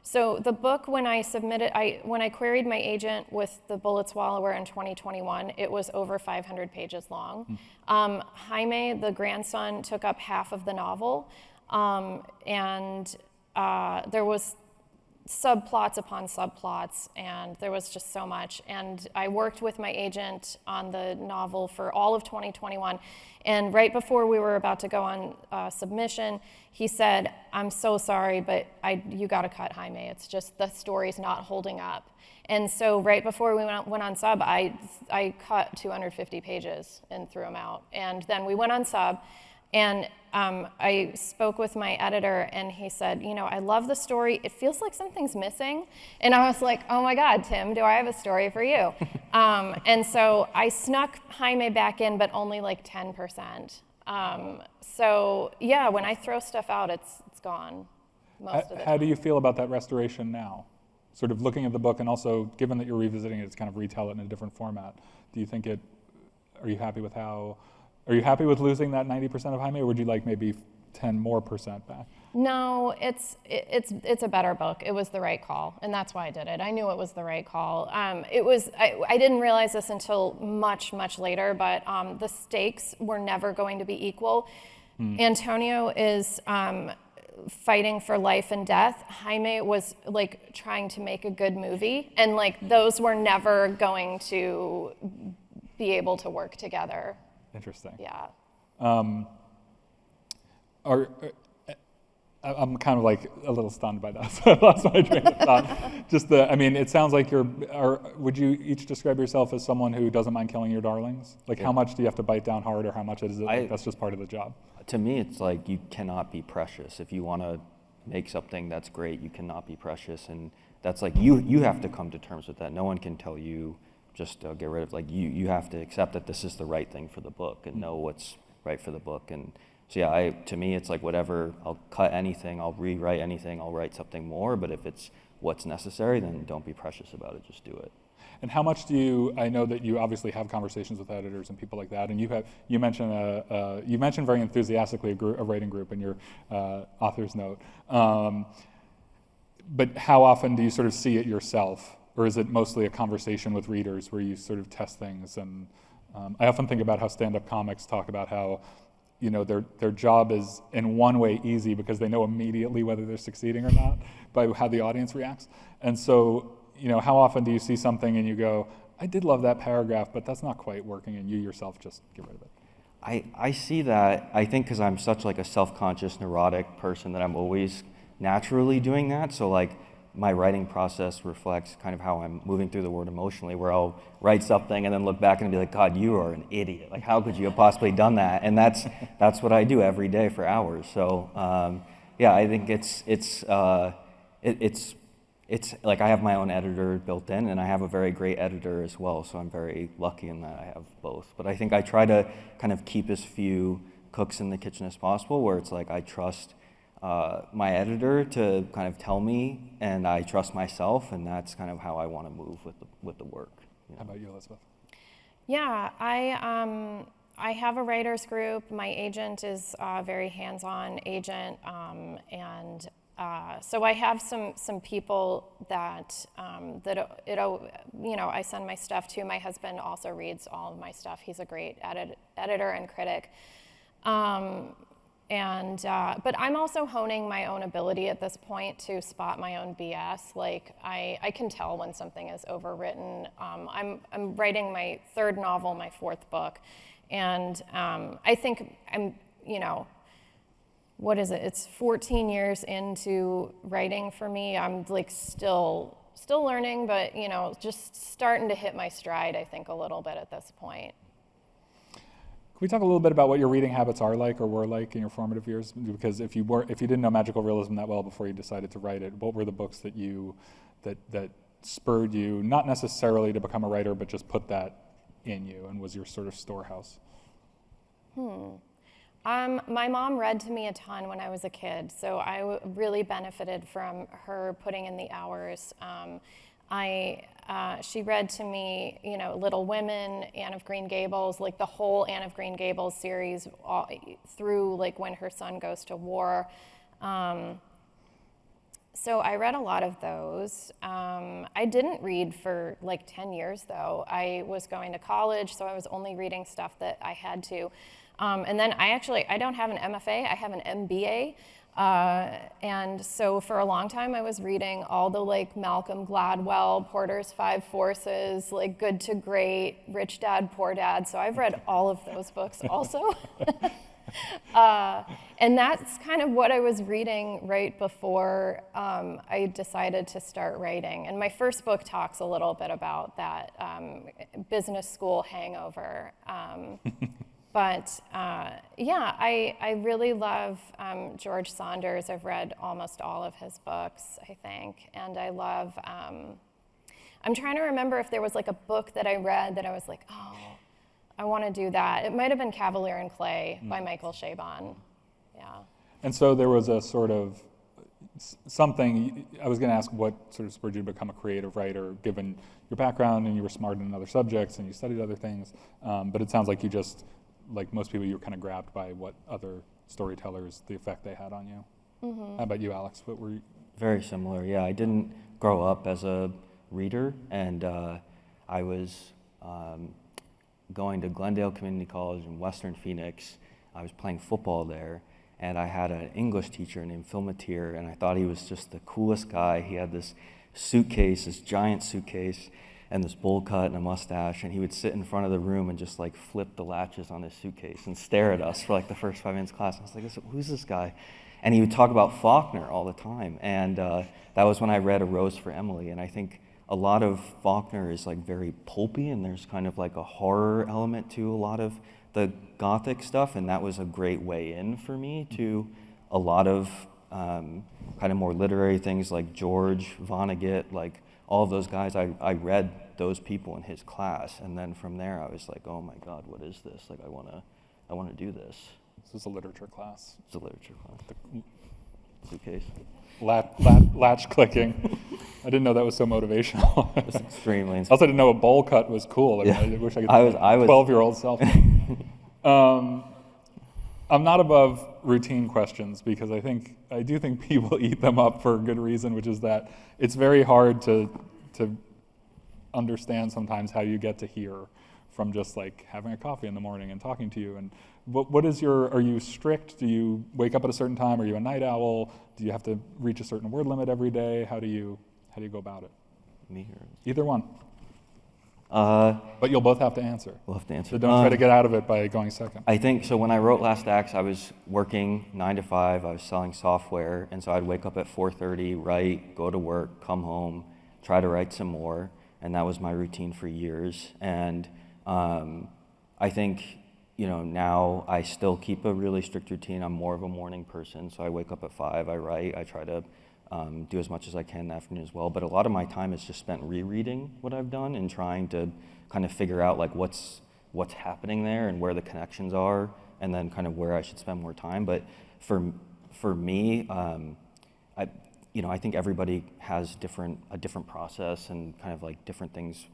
So the book, when I submitted, when I queried my agent with The Bullet Swallower in 2021, it was over 500 pages long. Jaime, the grandson, took up half of the novel, and there was subplots upon subplots, and there was just so much. And I worked with my agent on the novel for all of 2021. And right before we were about to go on submission, he said, "I'm so sorry, but you got to cut Jaime. It's just the story's not holding up." And so right before we went on sub, I cut 250 pages and threw them out. And then we went on sub, and I spoke with my editor, and he said, I love the story. It feels like something's missing. And I was like, oh my God, Tim, do I have a story for you? And so I snuck Jaime back in, but only like 10%. So yeah, when I throw stuff out, it's gone most of the time. How do you feel about that restoration now? Sort of looking at the book, and also given that you're revisiting it, it's kind of retell it in a different format. Do you think are you happy with are you happy with losing that 90% of Jaime, or would you like maybe 10% more back? No, it's a better book. It was the right call, and that's why I did it. I knew it was the right call. I didn't realize this until much, much later, but the stakes were never going to be equal. Antonio is fighting for life and death. Jaime was like trying to make a good movie, and like those were never going to be able to work together. Interesting. Yeah. I'm kind of like a little stunned by that, so I lost my train of thought. It sounds like would you each describe yourself as someone who doesn't mind killing your darlings? Like, how much do you have to bite down hard, or how much is it like that's just part of the job? To me, it's like you cannot be precious. If you want to make something that's great, you cannot be precious, and that's like you have to come to terms with that. No one can tell you just get rid of, like, you have to accept that this is the right thing for the book and know what's right for the book. And so yeah, to me it's like whatever, I'll cut anything, I'll rewrite anything, I'll write something more, but if it's what's necessary, then don't be precious about it, just do it. And how much do you? I know that you obviously have conversations with editors and people like that, and you mentioned very enthusiastically a writing group in your author's note. But how often do you sort of see it yourself, or is it mostly a conversation with readers where you sort of test things? And I often think about how stand-up comics talk about how, you know, their job is in one way easy because they know immediately whether they're succeeding or not by how the audience reacts. And so, you know, how often do you see something and you go, I did love that paragraph, but that's not quite working, and you yourself just get rid of it? I see that, I think because I'm such like a self-conscious, neurotic person that I'm always naturally doing that. So like my writing process reflects kind of how I'm moving through the word emotionally, where I'll write something and then look back and be like, God, you are an idiot. Like, how could you have possibly done that? And that's what I do every day for hours. So yeah, I think it's like I have my own editor built in, and I have a very great editor as well, so I'm very lucky in that I have both. But I think I try to kind of keep as few cooks in the kitchen as possible, where it's like I trust my editor to kind of tell me, and I trust myself, and that's kind of how I want to move with the work. You know? How about you, Elizabeth? Yeah, I have a writers group. My agent is a very hands-on agent, and so I have some people that you know, I send my stuff to. My husband also reads all of my stuff. He's a great editor and critic. But I'm also honing my own ability at this point to spot my own BS. Like I can tell when something is overwritten. I'm writing my third novel, my fourth book, and I think you know, what is it? It's 14 years into writing for me. I'm like still learning, but you know, just starting to hit my stride, I think, a little bit at this point. Can we talk a little bit about what your reading habits are like or were like in your formative years? Because if you didn't know magical realism that well before you decided to write it, what were the books that spurred you, not necessarily to become a writer, but just put that in you and was your sort of storehouse? My mom read to me a ton when I was a kid, so I really benefited from her putting in the hours. She read to me, you know, Little Women, Anne of Green Gables, like the whole Anne of Green Gables series through like when her son goes to war. So I read a lot of those. I didn't read for like 10 years though. I was going to college, so I was only reading stuff that I had to. And then I don't have an MFA, I have an MBA. And so for a long time I was reading all the like Malcolm Gladwell, Porter's Five Forces, like Good to Great, Rich Dad, Poor Dad. So I've read all of those books also. And that's kind of what I was reading right before I decided to start writing. And my first book talks a little bit about that business school hangover. But yeah, I really love George Saunders. I've read almost all of his books, I think. And I love, I'm trying to remember if there was like a book that I read that I was like, oh, I want to do that. It might have been Cavalier and Clay by Michael Chabon. Yeah. And so there was a sort of something, I was going to ask what sort of spurred you to become a creative writer, given your background and you were smart in other subjects and you studied other things. But it sounds like you just, like most people, you were kind of grabbed by what other storytellers, the effect they had on you. Mm-hmm. How about you, Alex? What were you? Very similar, yeah. I didn't grow up as a reader, and I was going to Glendale Community College in Western Phoenix. I was playing football there, and I had an English teacher named Phil Matier, and I thought he was just the coolest guy. He had this suitcase, this giant suitcase, and this bowl cut and a mustache, and he would sit in front of the room and just like flip the latches on his suitcase and stare at us for like the first 5 minutes of class. I was like, who's this guy? And he would talk about Faulkner all the time, and that was when I read A Rose for Emily, and I think a lot of Faulkner is like very pulpy, and there's kind of like a horror element to a lot of the Gothic stuff, and that was a great way in for me to a lot of kind of more literary things like George Vonnegut, like all of those guys. I read those people in his class, and then from there I was like, oh my God, what is this? Like I wanna do this. This is a literature class. It's a literature class. Suitcase. Latch clicking. I didn't know that was so motivational. It's extremely. I also didn't know a bowl cut was cool. I mean, Yeah. I wish I could. I was 12-year-old self. I'm not above routine questions because I do think people eat them up for a good reason, which is that it's very hard to understand sometimes how you get to hear from just like having a coffee in the morning and talking to you. And are you strict? Do you wake up at a certain time? Are you a night owl? Do you have to reach a certain word limit every day? How do you go about it? me here. Either one. But you'll both have to answer. We'll have to answer. So don't try to get out of it by going second. I think so. When I wrote Last Acts, I was working 9 to 5. I was selling software, and so I'd wake up at 4:30, write, go to work, come home, try to write some more, and that was my routine for years. And I think now I still keep a really strict routine. I'm more of a morning person, so I wake up at 5. I write. I try to do as much as I can in the afternoon as well. But a lot of my time is just spent rereading what I've done and trying to kind of figure out like what's happening there and where the connections are, and then kind of where I should spend more time. But for me, I think everybody has a different process, and kind of like different things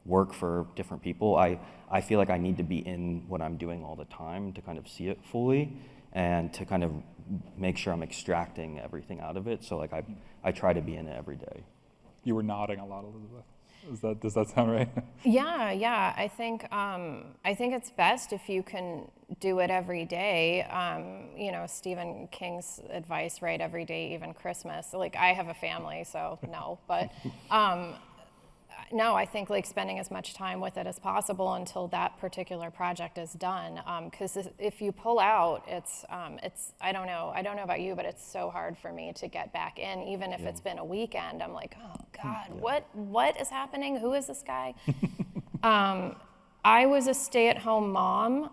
work for different people. I feel like I need to be in what I'm doing all the time to kind of see it fully and to kind of make sure I'm extracting everything out of it. So like I try to be in it every day. You were nodding a lot, Elizabeth. Does that sound right? Yeah. I think it's best if you can do it every day. Stephen King's advice, write every day, even Christmas. Like I have a family, so no. But no, I think like spending as much time with it as possible until that particular project is done. Because if you pull out, it's I don't know about you, but it's so hard for me to get back in. Even if it's been a weekend, I'm like, oh God, what is happening? Who is this guy? I was a stay-at-home mom,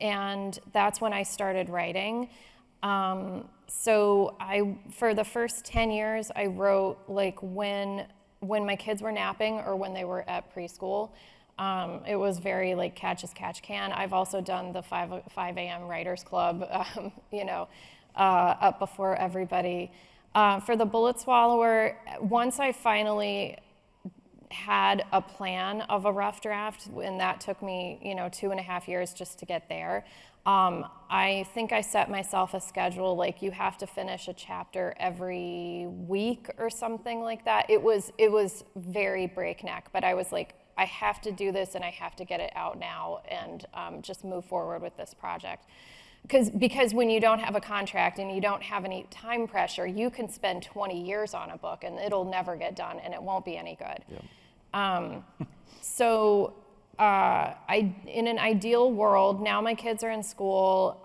and that's when I started writing. So for the first 10 years, I wrote like when my kids were napping or when they were at preschool. It was very like catch as catch can. I've also done the 5 a.m. Writers Club, up before everybody. For the Bullet Swallower, once I finally had a plan of a rough draft, and that took me 2.5 years just to get there. I think I set myself a schedule, like you have to finish a chapter every week or something like that. It was very breakneck, but I was like, I have to do this and I have to get it out now and just move forward with this project. Because when you don't have a contract and you don't have any time pressure, you can spend 20 years on a book and it'll never get done and it won't be any good. Yeah. In an ideal world, now my kids are in school,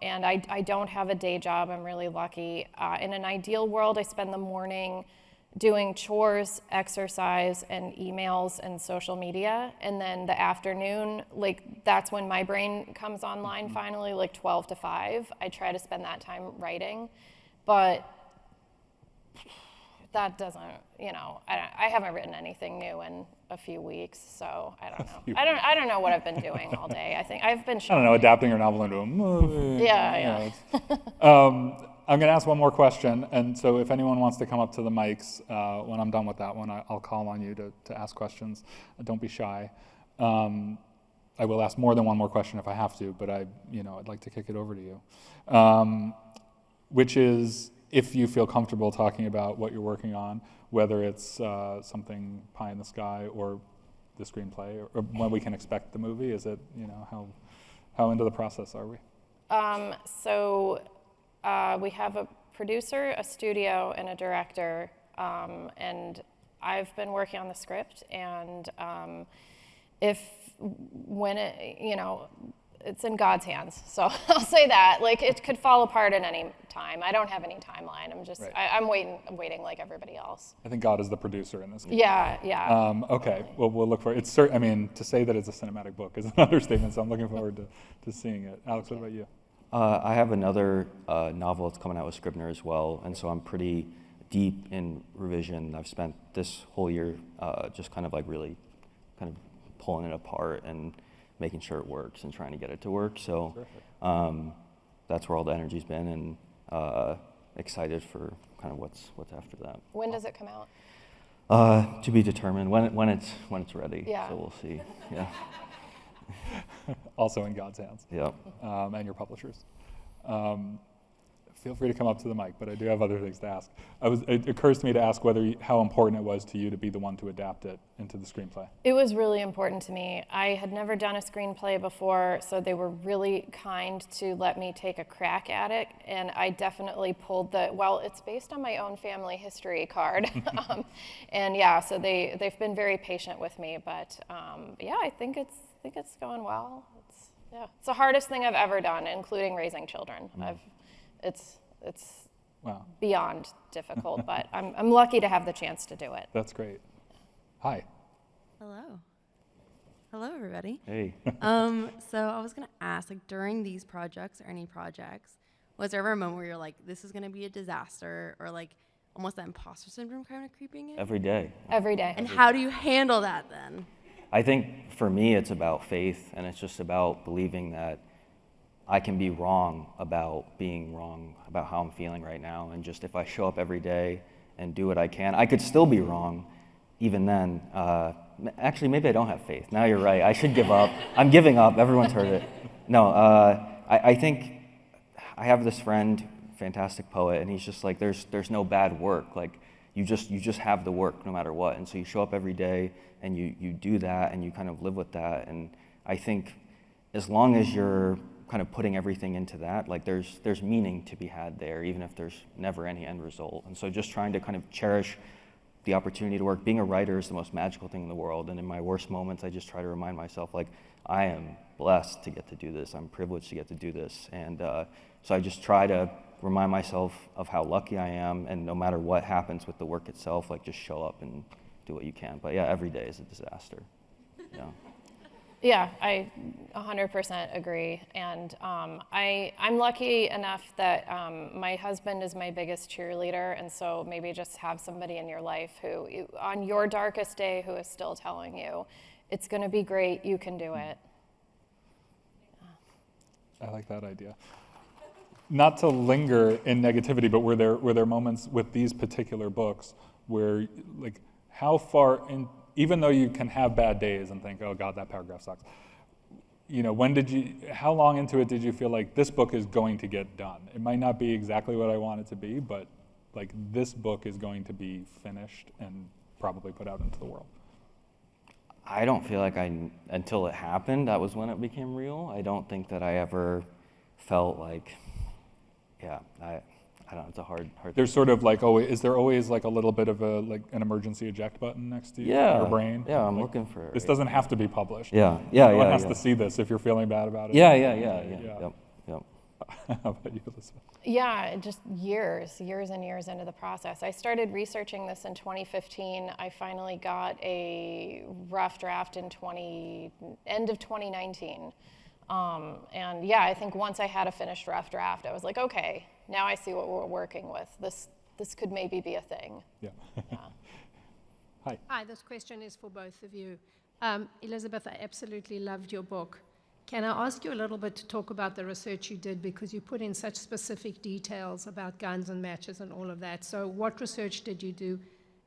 and I don't have a day job. I'm really lucky. In an ideal world, I spend the morning doing chores, exercise, and emails and social media. And then the afternoon, like that's when my brain comes online finally, like 12 to 5. I try to spend that time writing. But that doesn't, I haven't written anything new in a few weeks, so I don't know. I don't know what I've been doing all day. I think I've been I don't know, adapting your novel into a movie. Yeah. I'm going to ask one more question, and so if anyone wants to come up to the mics when I'm done with that one, I'll call on you to ask questions. Don't be shy. I will ask more than one more question if I have to, but I'd like to kick it over to you, which is if you feel comfortable talking about what you're working on, whether it's something pie in the sky or the screenplay, or when we can expect the movie. Is it, how into the process are we? We have a producer, a studio, and a director, and I've been working on the script, and it's in God's hands. So I'll say that. Like, it could fall apart at any time. I don't have any timeline. I'm just, right. I'm waiting like everybody else. I think God is the producer in this case. Yeah. Okay, well, we'll look for it. To say that it's a cinematic book is an understatement, so I'm looking forward to seeing it. Alex, what about you? I have another novel that's coming out with Scribner as well, and so I'm pretty deep in revision. I've spent this whole year just kind of like really kind of pulling it apart and making sure it works and trying to get it to work. So that's where all the energy's been, and excited for kind of what's after that. When does it come out? To be determined when it's ready. Yeah. So we'll see. Yeah. Also in God's hands. Yeah. And your publishers. Feel free to come up to the mic, but I do have other things to ask. It occurs to me to ask how important it was to you to be the one to adapt it into the screenplay. It was really important to me. I had never done a screenplay before, so they were really kind to let me take a crack at it, and I definitely pulled it's based on my own family history card. And yeah, so they've been very patient with me, but yeah, I think it's going well. It's the hardest thing I've ever done, including raising children. It's Wow, beyond difficult, but I'm lucky to have the chance to do it. that's great. Hi. Hello, everybody. Hey. So I was gonna ask, like, during these projects or any projects, was there ever a moment where you're like, this is gonna be a disaster, or like almost that imposter syndrome kind of creeping in? Every day. Every day. And how do you handle that then? I think for me, it's about faith, and it's just about believing that I can be wrong about being wrong about how I'm feeling right now. And just if I show up every day and do what I can, I could still be wrong even then. Actually, maybe I don't have faith. Now you're right. I should give up. I'm giving up. Everyone's heard it. No, I think I have this friend, fantastic poet, and he's just like, there's no bad work. Like, you just have the work no matter what. And so you show up every day and you do that and you kind of live with that. And I think as long as you're kind of putting everything into that, like there's meaning to be had there, even if there's never any end result. And so just trying to kind of cherish the opportunity to work. Being a writer is the most magical thing in the world. And in my worst moments, I just try to remind myself, like, I am blessed to get to do this. I'm privileged to get to do this. And so I just try to remind myself of how lucky I am. And no matter what happens with the work itself, like, just show up and do what you can. But yeah, every day is a disaster. Yeah. Yeah, I 100% agree. And I'm lucky enough that my husband is my biggest cheerleader. And so maybe just have somebody in your life who, on your darkest day, who is still telling you, it's going to be great, you can do it. I like that idea. Not to linger in negativity, but were there moments with these particular books where, like, how far in, even though you can have bad days and think, oh God, that paragraph sucks, you know, how long into it did you feel like this book is going to get done? It might not be exactly what I want it to be, but like, this book is going to be finished and probably put out into the world? I don't feel like until it happened, that was when it became real. I don't think that I ever like, yeah, I don't know, it's a hard There's sort of like, is there always like a little bit of an emergency eject button next to your brain? Yeah, I'm like, looking for it. This doesn't have to be published. Yeah. No one has to see this if you're feeling bad about it. Yeah. Yeah. Yep. How about you, Elizabeth? Yeah, just years and years into the process. I started researching this in 2015. I finally got a rough draft in end of 2019. And yeah, I think once I had a finished rough draft, I was like, okay, now I see what we're working with. This could maybe be a thing. Yeah. Yeah. Hi. Hi, this question is for both of you. Elizabeth, I absolutely loved your book. Can I ask you a little bit to talk about the research you did, because you put in such specific details about guns and matches and all of that. So what research did you do?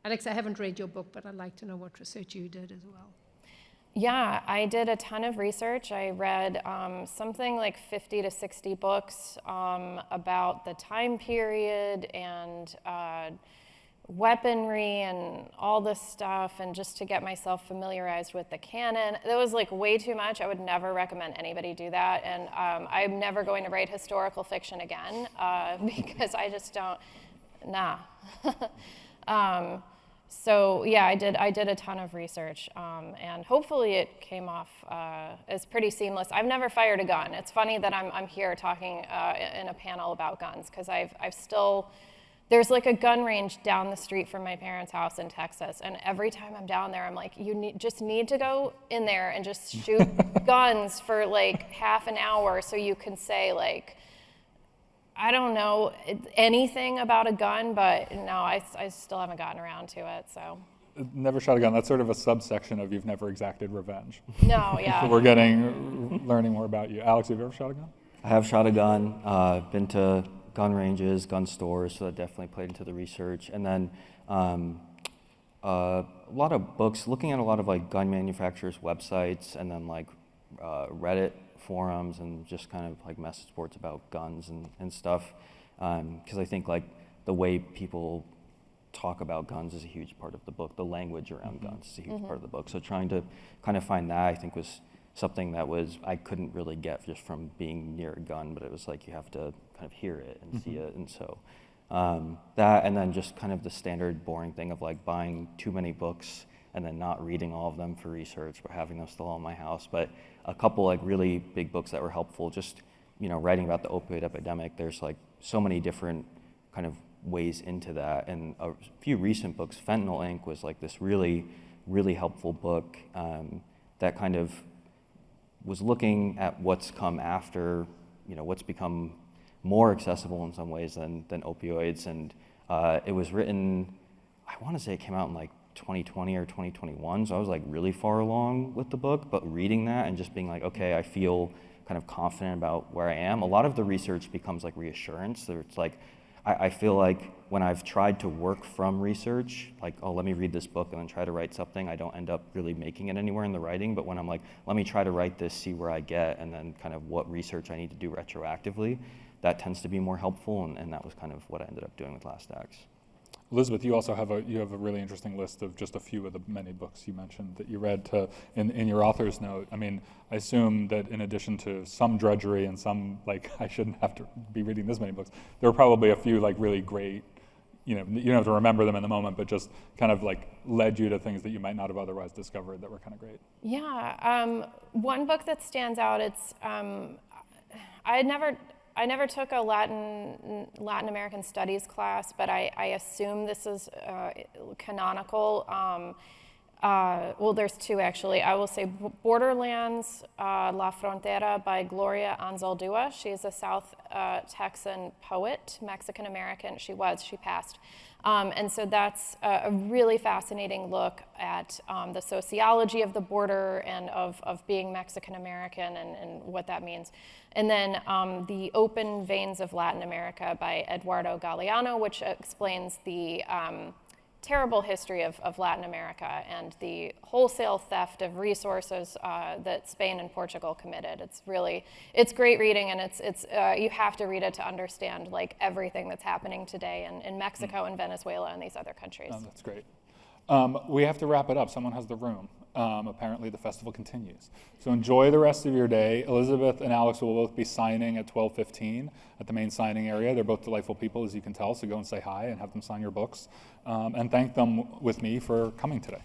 Alex, I haven't read your book, but I'd like to know what research you did as well. Yeah, I did a ton of research. I read something like 50 to 60 books about the time period and weaponry and all this stuff, and just to get myself familiarized with the canon. That was like way too much. I would never recommend anybody do that, and I'm never going to write historical fiction again because I just don't, So yeah, I did a ton of research, and hopefully it came off as pretty seamless. I've never fired a gun. It's funny that I'm here talking in a panel about guns, because I've still, there's like a gun range down the street from my parents' house in Texas, and every time I'm down there, I'm like, just need to go in there and just shoot guns for like half an hour so you can say like, I don't know anything about a gun, but no, I still haven't gotten around to it. So Never shot a gun. That's sort of a subsection of you've never exacted revenge. no, yeah. So we're learning more about you. Alex, have you ever shot a gun? I have shot a gun, been to gun ranges, gun stores, so that definitely played into the research. And then a lot of books, looking at a lot of like gun manufacturers' websites, and then like Reddit forums, and just kind of like message boards about guns and stuff. Because I think like the way people talk about guns is a huge part of the book. The language around guns is a huge part of the book. So trying to kind of find that, I think, was something that I couldn't really get just from being near a gun, but it was like you have to kind of hear it and see it. And so that, and then just kind of the standard boring thing of like buying too many books and then not reading all of them for research, but having them still in my house. But a couple like really big books that were helpful, just, you know, writing about the opioid epidemic. There's like so many different kind of ways into that. And a few recent books, Fentanyl Inc. was like this really, really helpful book that kind of was looking at what's come after, you know, what's become more accessible in some ways than opioids. And it was written, I want to say it came out in like 2020 or 2021, so I was like really far along with the book, but reading that and just being like, okay, I feel kind of confident about where I am. A lot of the research becomes like reassurance. So it's like, I feel like when I've tried to work from research, like, oh, let me read this book and then try to write something, I don't end up really making it anywhere in the writing. But when I'm like, let me try to write this, see where I get, and then kind of what research I need to do retroactively, that tends to be more helpful, and that was kind of what I ended up doing with Last Acts. Elizabeth, you also have a really interesting list of just a few of the many books you mentioned that you read in your author's note. I mean, I assume that in addition to some drudgery and some, like, I shouldn't have to be reading this many books, there were probably a few like really great, you know, you don't have to remember them in the moment, but just kind of like led you to things that you might not have otherwise discovered that were kind of great. Yeah, one book that stands out, it's, I never took a Latin American studies class, but I assume this is canonical. Well, there's two actually. I will say Borderlands, La Frontera by Gloria Anzaldúa. She's a South Texan poet, Mexican American. She passed. And so that's a really fascinating look at the sociology of the border and of being Mexican American and what that means. And then The Open Veins of Latin America by Eduardo Galeano, which explains the terrible history of Latin America and the wholesale theft of resources that Spain and Portugal committed. It's great reading, and it's you have to read it to understand like everything that's happening today in Mexico and Venezuela and these other countries. Oh, that's great. We have to wrap it up. Someone has the room. Apparently the festival continues. So enjoy the rest of your day. Elizabeth and Alex will both be signing at 12:15 at the main signing area. They're both delightful people, as you can tell, so go and say hi and have them sign your books. And thank them with me for coming today.